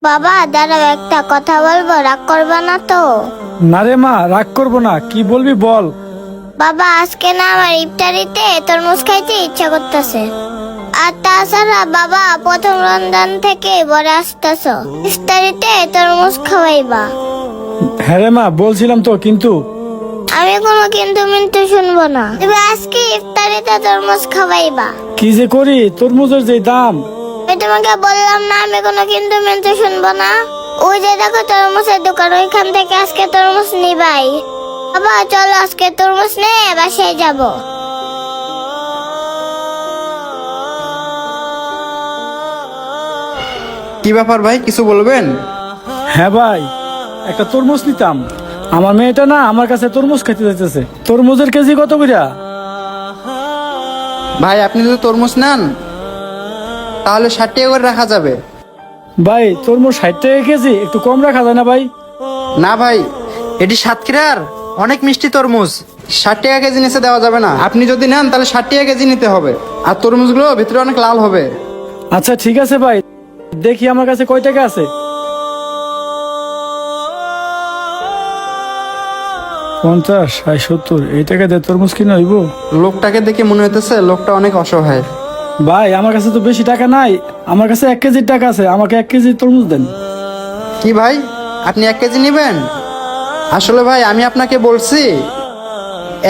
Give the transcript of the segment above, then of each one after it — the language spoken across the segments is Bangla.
বাবা দাঁড়াও, একটা কথা বলবো, রাগ করবে না তো? না রে মা, রাগ করবো না। কি বলবি বল। বাবা আজকে না আমার ইফতারিতে তরমুজ খাইতে ইচ্ছা করতেছে। আর তাছাড়া বাবা প্রথম রমজান থেকে বড় আসতেছ, ইফতারিতে তরমুজ খাওয়াইবা। হ্যাঁ রে মা, বলছিলাম তো, কিন্তু আমি কোনো কিন্তু মিন্তু শুনবো না। তুমি আজকে ইফতারিতে তরমুজ খাওয়াইবা। কি যে করি, তরমুজের যে দাম। আমি তোমাকে বললাম না আমি কোনো কিন্তু মিন্তু শুনবো না। ওই যে দেখো তরমুজের দোকান, ওইখান থেকে আজকে তরমুজ নিবাই। বাবা চলো আজকে তরমুজ নিয়ে বাসায় যাবো। কি ব্যাপার ভাই, কিছু বলবেন? হ্যাঁ ভাই, একটা তরমুজ নিতাম। আমার মেয়েটা না আমার কাছে তরমুজ খেতে যাইতেছে। তরমুজের কেজি কত কইরা? ভাই আপনি যদি তরমুজ নেন তাহলে 60 টাকা করে রাখা যাবে। ভাই তরমুজ 60 টাকা কেজি, একটু কম রাখা যায় না ভাই? না ভাই, এটি সাতক্ষীরার অনেক মিষ্টি তরমুজ, 60 টাকা কেজি নিচে দেওয়া যাবে না। আপনি যদি নেন তাহলে 60 টাকা কেজি নিতে হবে। আর তরমুজগুলো ভিতরে অনেক লাল হবে। আচ্ছা ঠিক আছে ভাই, দেখি আমার কাছে কয় টাকা আছে। 50, 60, 70 এই টাকা দিয়ে তরমুজ কিনে হইব? লোকটাকে দেখে মনে হইতেছে লোকটা অনেক অসহায়। ভাই আমার কাছে তো বেশি টাকা নাই, আমার কাছে 1 কেজির টাকা আছে, আমাকে 1 কেজি তরমুজ দেন। কি ভাই, আপনি 1 কেজি নেবেন? আসলে ভাই আমি আপনাকে বলছি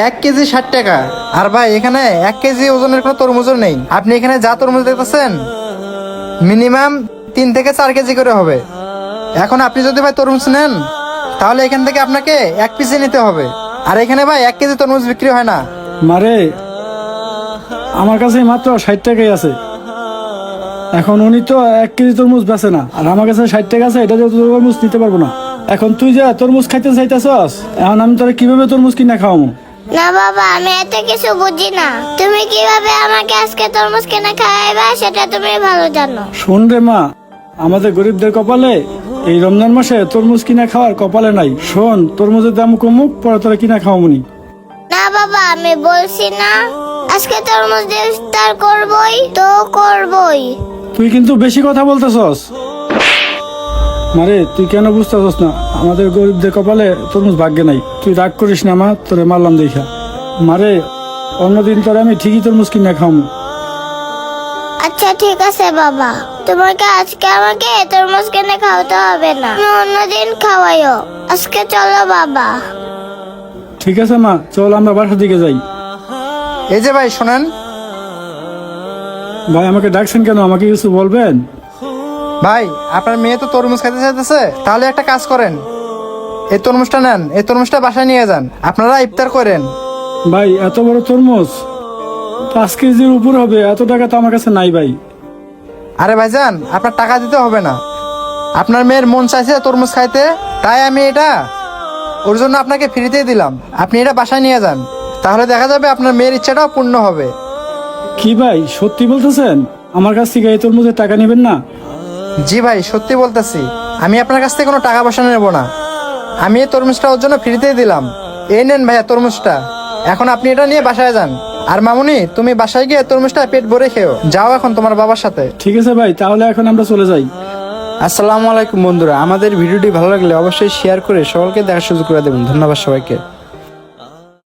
1 কেজি 60 টাকা। আর ভাই এখানে 1 কেজি ওজনের কোনো তরমুজও নেই। আপনি এখানে যা তরমুজ দেখতেছেন মিনিমাম 3 থেকে 4 কেজি করে হবে। এখন আপনি যদি ভাই তরমুজ নেন তাহলে এখান থেকে আপনাকে 1 পিসে নিতে হবে। আর এখানে ভাই 1 কেজি তরমুজ বিক্রি হয় না। মারে আমার কাছে মাত্র 60 টাকাই আছে। এখন উনি তো 1 কেজি তরমুজ বেচে না, আর আমার কাছে 60 টাকা আছে, এটা দিয়ে তো তরমুজ নিতে পারবো না। এখন তুই যা তরমুজ খাইতে চাইতেছস, এখন আমি তোরা কিভাবে তরমুজ কিনা খাওয়াবো? না বাবা আমি এত কিছু বুঝি না। তুমি কিভাবে আমাকে আজকে তরমুজ কিনে খাওয়াইবা সেটা তুমি ভালো জানো। শোন রে মা, আমাদের গরিবদের কপালে এই রমজান মাসে তরমুজ কিনা খাওয়ার কপালে নাই। শোন, তরমুজের দাম কমুক, পরে তোরা কিনা খাওয়াবনি। না বাবা আমি বলছি না, আজকে তরমুজ দিয়ে ইফতার করবই তো করবই। তুই কিন্তু বেশি কথা বলতেছস। মারে তুই কেন বুঝতেছস না, আমাদের গরিবদের কপালে তরমুজ ভাগ্যে নাই। তুই রাগ করিস না মা, তোরে মারলাম দেখা। মারে অন্যদিন তোরে আমি ঠিকই তরমুজ কিনা খাওয়াবো। আচ্ছা ঠিক আছে বাবা, তোমাকে আজকে আমাকে তরমুজ কিনে খাওয়াতে হবে না, তুমি অন্যদিন খাওয়াইও। আজকে চলো বাবা। ঠিক আছে মা, চল আমরা বাসার দিকে যাই। এই যে ভাই শোনেন, ভাই আমাকে ডাকছেন কেন, আমাকে কিছু বলবেন? ভাই আপনার মেয়ে তো তরমুজ খেতে চাইতেছে, তাহলে একটা কাজ করেন, এই তরমুজটা নেন, এই তরমুজটা বাসায় নিয়ে যান, আপনারা ইফতার করেন। ভাই এত বড় তরমুজ 5 কেজির উপর হবে, এত টাকা তো আমার কাছে নাই ভাই। আরে ভাইজান আপনার টাকা দিতে হবে না, আপনার মেয়ের মন চাইছে তরমুজ খাইতে, তাই আমি এটা ওর জন্য আপনাকে ফ্রিতেই দিলাম। আপনি এটা বাসায় নিয়ে যান, তাহলে দেখা যাবে আপনার মেয়ের ইচ্ছাটাও পূর্ণ হবে। কি ভাই সত্যি বলতেছেন? আমার কাছ থেকে এই তরমুজের টাকা নেবেন না? জি ভাই সত্যি বলতেছি, আমি আপনার কাছ থেকে কোনো টাকা পয়সা নেব না। আমি এই তরমুজটা ওর জন্য ফ্রিতেই দিলাম। এই নেন ভাইয়া তরমুজটা, এখন আপনি এটা নিয়ে বাসায় যান। আর মামুনি তুমি বাসায় গিয়ে তরমুজটা পেট ভরে খেও। যাও এখন তোমার বাবার সাথে। ঠিক আছে ভাই, তাহলে এখন আমরা চলে যাই। আসসালামু আলাইকুম বন্ধুরা, আমাদের ভিডিওটি ভালো লাগলে অবশ্যই শেয়ার করে সকলকে দেখার সুযোগ করে দেবেন। ধন্যবাদ সবাইকে।